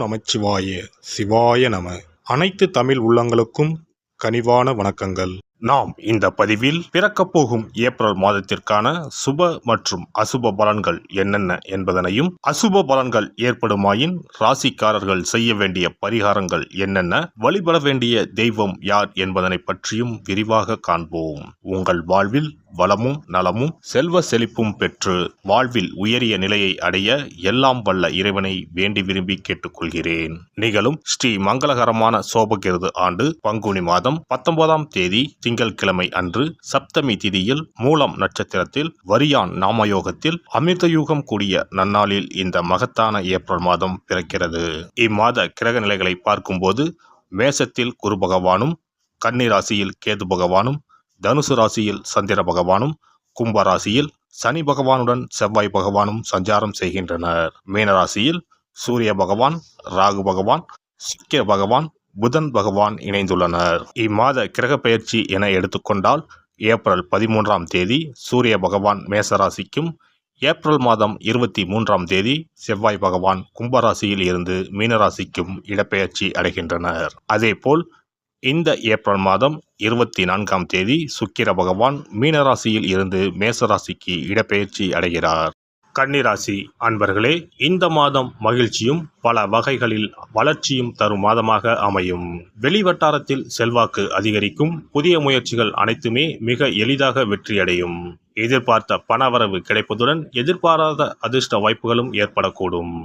நமச்சிவாய சிவாய நம. அனைத்து தமிழ் உள்ளங்களுக்கும் கனிவான வணக்கங்கள். நாம் இந்த பதிவில் பிறக்கப் போகும் ஏப்ரல் மாதத்திற்கான சுப மற்றும் அசுப பலன்கள் என்னென்ன என்பதனையும், அசுப பலன்கள் ஏற்படுமாயின் ராசிக்காரர்கள் செய்ய வேண்டிய பரிகாரங்கள் என்னென்ன, வழிபட வேண்டிய தெய்வம் யார் என்பதனை பற்றியும் விரிவாக காண்போம். உங்கள் வாழ்வில் வளமும் நலமும் செல்வ செழிப்பும் பெற்று வாழ்வில் உயரிய நிலையை அடைய எல்லாம் வல்ல இறைவனை வேண்டி விரும்பி கேட்டுக்கொள்கிறேன். நிகழும் ஸ்ரீ மங்களகரமான சோபகிருது ஆண்டு பங்குனி மாதம் 19ஆம் தேதி திங்கட்கிழமை அன்று சப்தமி திதியில் மூலம் நட்சத்திரத்தில் வரியான் நாமயோகத்தில் அமிர்தயூகம் கூடிய நன்னாளில் இந்த மகத்தான ஏப்ரல் மாதம் பிறக்கிறது. இம்மாத கிரக நிலைகளை பார்க்கும்போது மேசத்தில் குரு பகவானும், கன்னி ராசியில் கேது பகவானும், தனுசு ராசியில் சந்திர பகவானும், கும்ப ராசியில் சனி பகவானுடன் செவ்வாய் பகவானும் சஞ்சாரம் செய்கின்றனர். மீனராசியில் சூரிய பகவான், ராகு பகவான், சுக்கிர பகவான், புதன் பகவான் இணைந்துள்ளனர். இம்மாத கிரக பெயர்ச்சி என எடுத்துக்கொண்டால் ஏப்ரல் 13ஆம் தேதி சூரிய பகவான் மேசராசிக்கும், ஏப்ரல் மாதம் 23ஆம் தேதி செவ்வாய் பகவான் கும்பராசியில் இருந்து மீனராசிக்கும் இடப்பெயர்ச்சி அடைகின்றனர். அதேபோல் இந்த ஏப்ரல் மாதம் 24ஆம் தேதி சுக்கிர பகவான் மீனராசியில் இருந்து மேசராசிக்கு இடப்பெயர்ச்சி அடைகிறார். கன்னிராசி அன்பர்களே, இந்த மாதம் மகிழ்ச்சியும் பல வகைகளில் வளர்ச்சியும் தரும் மாதமாக அமையும். வெளிவட்டாரத்தில் செல்வாக்கு அதிகரிக்கும். புதிய முயற்சிகள் அனைத்துமே மிக எளிதாக வெற்றியடையும். எதிர்பார்த்த பணவரவு கிடைப்பதுடன் எதிர்பாராத அதிர்ஷ்ட வாய்ப்புகளும் ஏற்படக்கூடும்.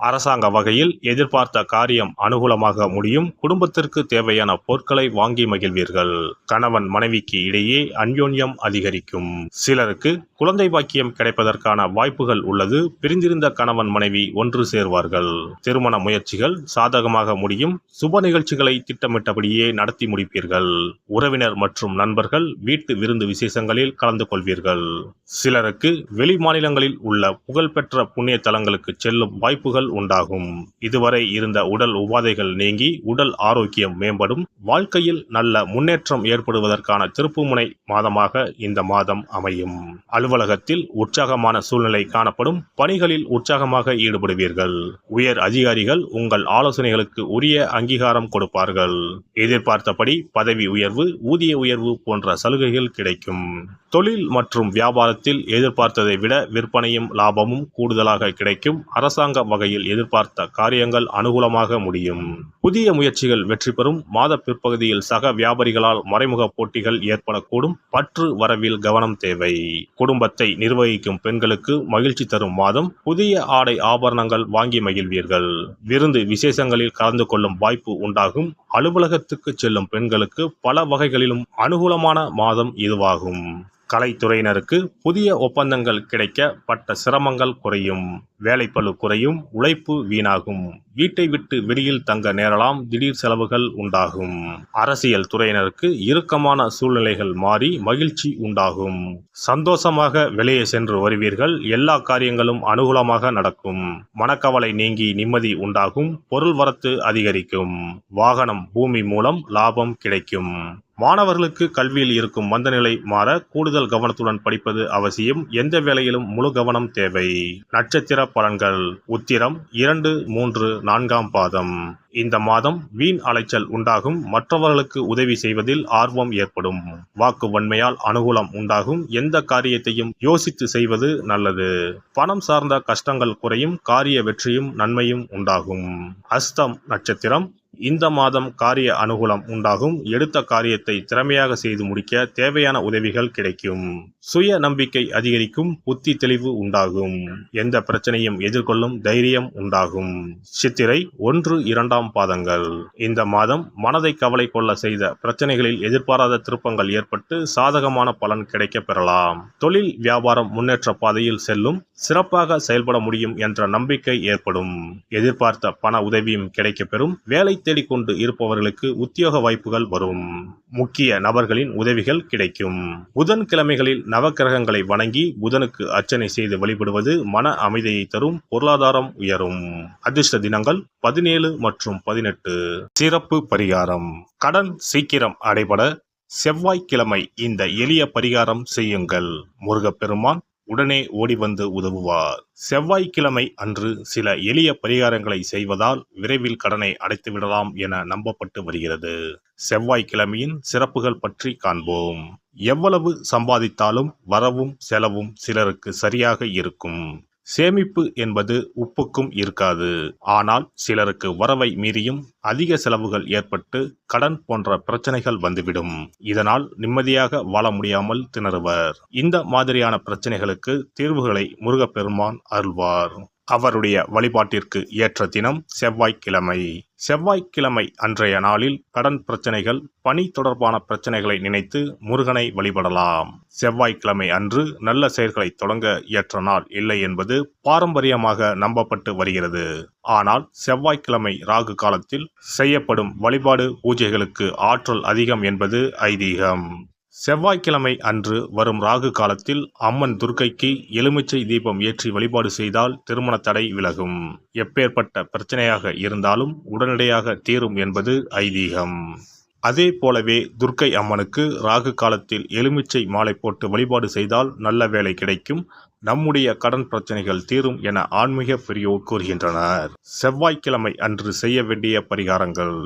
அரசாங்க வகையில் எதிர்பார்த்த காரியம் அனுகூலமாக முடியும். குடும்பத்திற்கு தேவையான பொருட்களை வாங்கி மகிழ்வீர்கள். கணவன் மனைவிக்கு இடையே அன்யோன்யம் அதிகரிக்கும். சிலருக்கு குழந்தை பாக்கியம் கிடைப்பதற்கான வாய்ப்புகள் உள்ளது. பிரிந்திருந்த கணவன் மனைவி ஒன்று சேர்வார்கள். திருமண முயற்சிகள் சாதகமாக முடியும். சுப நிகழ்ச்சிகளை திட்டமிட்டபடியே நடத்தி முடிப்பீர்கள். உறவினர் மற்றும் நண்பர்கள் வீட்டு விருந்து விசேஷங்களில் கலந்து கொள்வீர்கள். சிலருக்கு வெளி மாநிலங்களில் உள்ள புகழ்பெற்ற புண்ணிய தலங்களுக்கு செல்லும் வாய்ப்புகள் உண்டாகும். இதுவரை இருந்த உடல் உபாதைகள் நீங்கி உடல் ஆரோக்கியம் மேம்படும். வாழ்க்கையில் நல்ல முன்னேற்றம் ஏற்படுவதற்கான திருப்புமுனை மாதமாக இந்த மாதம் அமையும். அலுவலகத்தில் உற்சாகமான சூழ்நிலை காணப்படும். பணிகளில் உற்சாகமாக ஈடுபடுவீர்கள். உயர் அதிகாரிகள் உங்கள் ஆலோசனைகளுக்கு உரிய அங்கீகாரம் கொடுப்பார்கள். எதிர்பார்த்தபடி பதவி உயர்வு, ஊதிய உயர்வு போன்ற சலுகைகள் கிடைக்கும். தொழில் மற்றும் வியாபாரத்தில் எதிர்பார்த்ததை விட விற்பனையும் லாபமும் கூடுதலாக கிடைக்கும். அரசாங்க வகையில் எதிர்பார்த்த காரியங்கள் அனுகூலமாக முடியும். புதிய முயற்சிகள் வெற்றி பெறும். மாத பிற்பகுதியில் சக வியாபாரிகளால் மறைமுக போட்டிகள் ஏற்படக்கூடும். பற்று வரவில் கவனம் தேவை. குடும்பத்தை நிர்வகிக்கும் பெண்களுக்கு மகிழ்ச்சி தரும் மாதம். புதிய ஆடை ஆபரணங்கள் வாங்கி மகிழ்வீர்கள். விருந்து விசேஷங்களில் கலந்து கொள்ளும் வாய்ப்பு உண்டாகும். அலுவலகத்துக்கு செல்லும் பெண்களுக்கு பல வகைகளிலும் அனுகூலமான மாதம் இதுவாகும். கலைத்துறையினருக்கு புதிய ஒப்பந்தங்கள் கிடைக்க பட்ட சிரமங்கள் குறையும். வேலைப்பளு குறையும். உழைப்பு வீணாகும். வீட்டை விட்டு வெளியில் தங்க நேரலாம். திடீர் செலவுகள் உண்டாகும். அரசியல் துறையினருக்கு இறுக்கமான சூழ்நிலைகள் மாறி மகிழ்ச்சி உண்டாகும். சந்தோஷமாக வெளியே சென்று வருவீர்கள். எல்லா காரியங்களும் அனுகூலமாக நடக்கும். மனக்கவலை நீங்கி நிம்மதி உண்டாகும். பொருள் வரத்து அதிகரிக்கும். வாகனம், பூமி மூலம் லாபம் கிடைக்கும். மாணவர்களுக்கு கல்வியில் இருக்கும் மந்தநிலை மாற கூடுதல் கவனத்துடன் படிப்பது அவசியம். எந்த வேளையிலும் முழு கவனம் தேவை. நட்சத்திர பலன்கள். உத்திரம் 2, 3, 4ஆம் பாதம். இந்த மாதம் வீண் அலைச்சல் உண்டாகும். மற்றவர்களுக்கு உதவி செய்வதில் ஆர்வம் ஏற்படும். வாக்கு வன்மையால் அனுகூலம் உண்டாகும். எந்த காரியத்தையும் யோசித்து செய்வது நல்லது. பணம் சார்ந்த கஷ்டங்கள் குறையும். காரிய வெற்றியும் நன்மையும் உண்டாகும். அஸ்தம் நட்சத்திரம். இந்த மாதம் காரிய அனுகூலம் உண்டாகும். எடுத்த காரியத்தை திறமையாக செய்து முடிக்க தேவையான உதவிகள் கிடைக்கும். சுய நம்பிக்கை அதிகரிக்கும். புத்தி தெளிவு உண்டாகும். எந்த பிரச்சனையும் எதிர்கொள்ளும் தைரியம் உண்டாகும். சித்திரை 1, 2ஆம் பாதங்கள். இந்த மாதம் மனதை கவலை கொள்ள செய்த பிரச்சனைகளில் எதிர்பாராத திருப்பங்கள் ஏற்பட்டு சாதகமான பலன் கிடைக்க பெறலாம். தொழில் வியாபாரம் முன்னேற்ற பாதையில் செல்லும். சிறப்பாக செயல்பட முடியும் என்ற நம்பிக்கை ஏற்படும். எதிர்பார்த்த பண உதவியும் கிடைக்கப்பெறும். வேலை தேடிக்கொண்டு இருப்பவர்களுக்கு உத்தியோக வாய்ப்புகள் வரும். முக்கிய நபர்களின் உதவிகள் கிடைக்கும். புதன் கிழமைகளில் நவக்கிரகங்களை வணங்கி புதனுக்கு அர்ச்சனை செய்து வழிபடுவது மன அமைதியை தரும். பொருளாதாரம் உயரும். அதிர்ஷ்ட தினங்கள் 17 மற்றும் 18. சிறப்பு பரிகாரம். கடன் சீக்கிரம் அடைபட செவ்வாய்க்கிழமை இந்த எளிய பரிகாரம் செய்யுங்கள். முருகப்பெருமான், உடனே ஓடி வந்து உதவுவார். செவ்வாய்க்கிழமை அன்று சில எளிய பரிகாரங்களை செய்வதால் விரைவில் கடனை அடைத்துவிடலாம் என நம்பப்பட்டு வருகிறது. செவ்வாய்க்கிழமையின் சிறப்புகள் பற்றி காண்போம். எவ்வளவு சம்பாதித்தாலும் வரவும் செலவும் சிலருக்கு சரியாக இருக்கும். சேமிப்பு என்பது உப்புக்கும் இருக்காது. ஆனால் சிலருக்கு வரவை மீறியும் அதிக செலவுகள் ஏற்பட்டு கடன் போன்ற பிரச்சனைகள் வந்துவிடும். இதனால் நிம்மதியாக வாழ முடியாமல் திணறுவர். இந்த மாதிரியான பிரச்சனைகளுக்கு தீர்வுகளை முருகப்பெருமான் அருள்வார். அவருடைய வழிபாட்டிற்கு ஏற்ற தினம் செவ்வாய்க்கிழமை. செவ்வாய்க்கிழமை அன்றைய நாளில் கடன் பிரச்சனைகள், பணி தொடர்பான பிரச்சனைகளை நினைத்து முருகனை வழிபடலாம். செவ்வாய்க்கிழமை அன்று நல்ல செயல்களை தொடங்க ஏற்ற நாள் இல்லை என்பது பாரம்பரியமாக நம்பப்பட்டு வருகிறது. ஆனால் செவ்வாய்க்கிழமை ராகு காலத்தில் செய்யப்படும் வழிபாடு பூஜைகளுக்கு ஆற்றல் அதிகம் என்பது ஐதீகம். செவ்வாய்க்கிழமை அன்று வரும் ராகு காலத்தில் அம்மன் துர்க்கைக்கு எலுமிச்சை தீபம் ஏற்றி வழிபாடு செய்தால் திருமண தடை விலகும். எப்பேற்பட்ட பிரச்சனையாக இருந்தாலும் உடனடியாக தீரும் என்பது ஐதீகம். அதே போலவே துர்க்கை அம்மனுக்கு ராகு காலத்தில் எலுமிச்சை மாலை போட்டு வழிபாடு செய்தால் நல்ல வேலை கிடைக்கும், நம்முடைய கடன் பிரச்சனைகள் தீரும் என ஆன்மீக பெரியோர் கூறுகின்றனர். செவ்வாய்க்கிழமை அன்று செய்ய வேண்டிய பரிகாரங்கள்.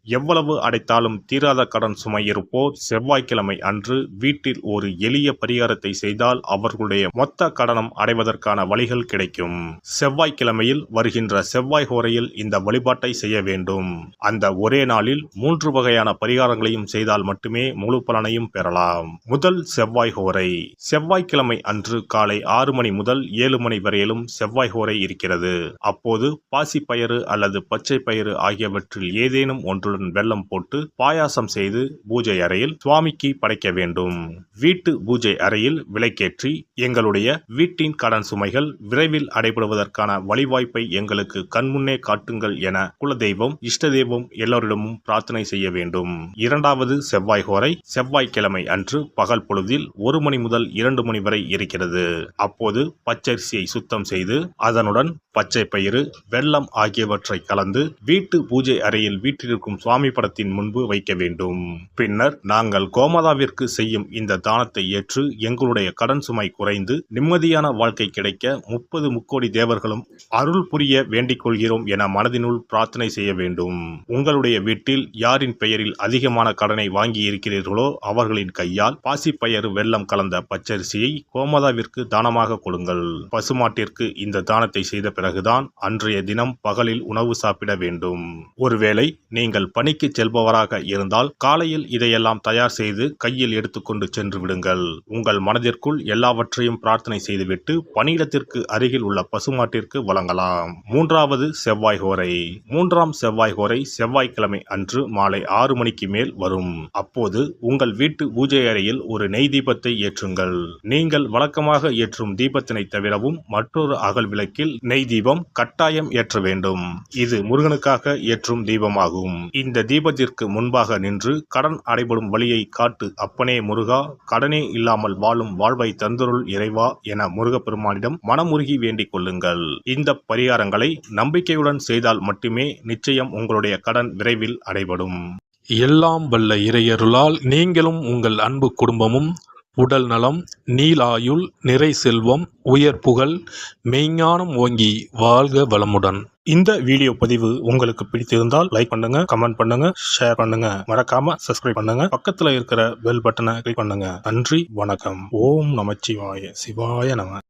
எவ்வளவு அடைத்தாலும் தீராத கடன் சுமை இருப்போர் செவ்வாய்க்கிழமை அன்று வீட்டில் ஒரு எளிய பரிகாரத்தை செய்தால் அவர்களுடைய மொத்த கடனும் அடைவதற்கான வழிகள் கிடைக்கும். செவ்வாய்க்கிழமையில் வருகின்ற செவ்வாய் ஹோரையில் இந்த வழிபாட்டை செய்ய வேண்டும். அந்த ஒரே நாளில் 3 வகையான பரிகாரங்களையும் செய்தால் மட்டுமே முழு பலனையும் பெறலாம். முதல் செவ்வாய் ஹோரை. செவ்வாய்க்கிழமை அன்று காலை 6 மணி முதல் 7 மணி வரையிலும் செவ்வாய் ஹோரை இருக்கிறது. அப்போது பாசிப்பயிறு அல்லது பச்சை பயிறு ஆகியவற்றில் ஏதேனும் ஒன்று வெல்லம் போட்டு பாயாசம் செய்து பூஜை அறையில் சுவாமிக்கு படைக்க வேண்டும். வீட்டு பூஜை அறையில் விளக்கேற்றி எங்களுடைய வீட்டின் கடன் சுமைகள் விரைவில் அடைபடுவதற்கான வழிவாய்ப்பை எங்களுக்கு கண்முன்னே காட்டுங்கள் என குலதெய்வம், இஷ்ட தெய்வம் எல்லோரிடமும் பிரார்த்தனை செய்ய வேண்டும். இரண்டாவது செவ்வாய் ஹோரை செவ்வாய்க்கிழமை அன்று பகல் பொழுதில் 1 மணி முதல் 2 மணி வரை இருக்கிறது. அப்போது பச்சரிசியை சுத்தம் செய்து அதனுடன் பச்சை பயிறு, வெல்லம் ஆகியவற்றை கலந்து வீட்டு பூஜை அறையில் வீட்டிற்கும் சுவாமி படத்தின் முன்பு வைக்க வேண்டும். பின்னர் நாங்கள் கோமாதாவிற்கு செய்யும் இந்த தானத்தை ஏற்று எங்களுடைய கடன் சுமை குறைந்து நிம்மதியான வாழ்க்கை கிடைக்க 30 முக்கோடி தேவர்களும் அருள் புரிய வேண்டிக் கொள்கிறோம் என மனதினுள் பிரார்த்தனை செய்ய வேண்டும். உங்களுடைய வீட்டில் யாரின் பெயரில் அதிகமான கடனை வாங்கி இருக்கிறீர்களோ அவர்களின் கையால் பாசிப்பயறு வெல்லம் கலந்த பச்சரிசியை கோமாதாவிற்கு தானமாக கொடுங்கள். பசுமாட்டிற்கு இந்த தானத்தை செய்த பிறகுதான் அன்றைய தினம் பகலில் உணவு சாப்பிட வேண்டும். ஒருவேளை நீங்கள் பணிக்கு செல்பவராக இருந்தால் காலையில் இதையெல்லாம் தயார் செய்து கையில் எடுத்துக்கொண்டு சென்று விடுங்கள். உங்கள் மனதிற்குள் எல்லாவற்றையும் பிரார்த்தனை செய்துவிட்டு பணியிடத்திற்கு அருகில் உள்ள பசுமாட்டிற்கு வழங்கலாம். மூன்றாவது செவ்வாய் ஹோரை. 3ஆம் செவ்வாய் ஹோரை செவ்வாய்க்கிழமை அன்று மாலை 6 மணிக்கு மேல் வரும். அப்போது உங்கள் வீட்டு பூஜை அறையில் ஒரு நெய் தீபத்தை ஏற்றுங்கள். நீங்கள் வழக்கமாக ஏற்றும் தீபத்தினை தவிரவும் மற்றொரு அகல் விளக்கில் நெய் தீபம் கட்டாயம் ஏற்ற வேண்டும். இது முருகனுக்காக ஏற்றும் தீபமாகும். இந்த தீபத்திற்கு முன்பாக நின்று கடன் அடைபடும் வழியை காட்டு அப்பனே முருகா, கடனே இல்லாமல் வாழும் வாழ்வை தந்தருள் இறைவா என முருகப்பெருமானிடம் மனமுருகி வேண்டிக் கொள்ளுங்கள். இந்த பரிகாரங்களை நம்பிக்கையுடன் செய்தால் மட்டுமே நிச்சயம் உங்களுடைய கடன் விரைவில் அடைபடும். எல்லாம் வல்ல இறையருளால் நீங்களும் உங்கள் அன்பு குடும்பமும் உடல் நலம், நீலாயுள், நிறை செல்வம், உயர் புகழ், மெய்ஞானம் ஓங்கி வாழ்க வளமுடன். இந்த வீடியோ பதிவு உங்களுக்கு பிடித்திருந்தால் லைக் பண்ணுங்க, கமெண்ட் பண்ணுங்க, ஷேர் பண்ணுங்க, மறக்காம சப்ஸ்கிரைப் பண்ணுங்க, பக்கத்துல இருக்கிற பெல் பட்டனை கிளிக் பண்ணுங்க. நன்றி, வணக்கம். ஓம் நமச்சிவாய. சிவாய நம.